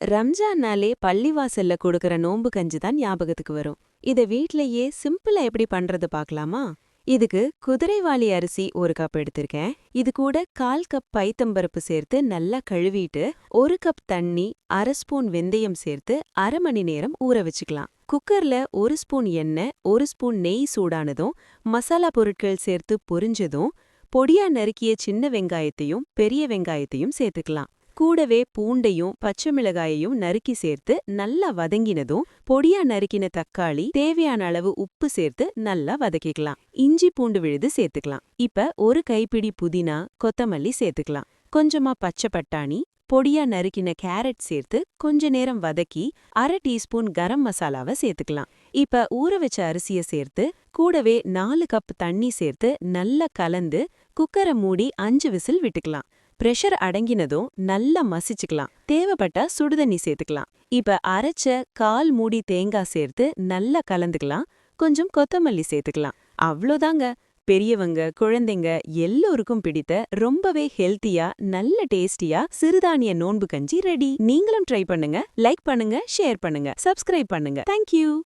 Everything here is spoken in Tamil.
ரம்ஜான்னாலே பள்ளிவாசல்ல கொடுக்கற நோன்பு கஞ்சி தான் ஞாபகத்துக்கு வரும். இத வீட்லயே சிம்பிளா எப்படி பண்றது பார்க்கலாமா? இதுக்கு குதிரைவாலி அரிசி 1 கப் எடுத்திருக்கேன். இது கூட 1/4 கப் பைத்தம்பருப்பு சேர்த்து நல்லா கழுவிட்டு 1 கப் தண்ணி, 1/2 ஸ்பூன் வெந்தயம் சேர்த்து 1/2 மணி நேரம் ஊற வச்சுக்கலாம். குக்கர்ல 1 ஸ்பூன் எண்ணெய், 1 ஸ்பூன் நெய் சூடானதும் மசாலா பொருட்கள் சேர்த்து பொரிஞ்சதும் பொடியா நறுக்கிய சின்ன வெங்காயத்தையும் பெரிய வெங்காயத்தையும் சேர்த்துக்கலாம். கூடவே பூண்டையும் பச்சை மிளகாயையும் நறுக்கி சேர்த்து நல்லா வதங்கினதும் பொடியா நறுக்கின தக்காளி, தேவையான அளவு உப்பு சேர்த்து நல்லா வதக்கிக்கலாம். இஞ்சி பூண்டு விழுது சேர்த்துக்கலாம். இப்ப 1 கைப்பிடி புதினா, கொத்தமல்லி சேர்த்துக்கலாம். கொஞ்சமா பச்சை பட்டாணி, பொடியா நறுக்கின கேரட் சேர்த்து கொஞ்ச நேரம் வதக்கி 1/2 டீஸ்பூன் கரம் மசாலாவை சேர்த்துக்கலாம். இப்ப ஊற வச்ச அரிசிய சேர்த்து கூடவே 4 கப் தண்ணி சேர்த்து நல்லா கலந்து குக்கரை மூடி 5 விசில் விட்டுக்கலாம். பிரஷர் அடங்கினதும் நல்லா மசிச்சுக்கலாம். தேவைப்பட்டா சுடுதண்ணி சேர்த்துக்கலாம். இப்ப அரைச்ச 1/4 மூடி தேங்காய் சேர்த்து நல்லா கலந்துக்கலாம். கொஞ்சம் கொத்தமல்லி சேர்த்துக்கலாம். அவ்வளோதாங்க. பெரியவங்க, குழந்தைங்க எல்லோருக்கும் பிடித்த ரொம்பவே ஹெல்த்தியா, நல்ல டேஸ்டியா சிறுதானிய நோன்பு கஞ்சி ரெடி. நீங்களும் ட்ரை பண்ணுங்க. லைக் பண்ணுங்க, ஷேர் பண்ணுங்க, சப்ஸ்கிரைப் பண்ணுங்க. தேங்க்யூ.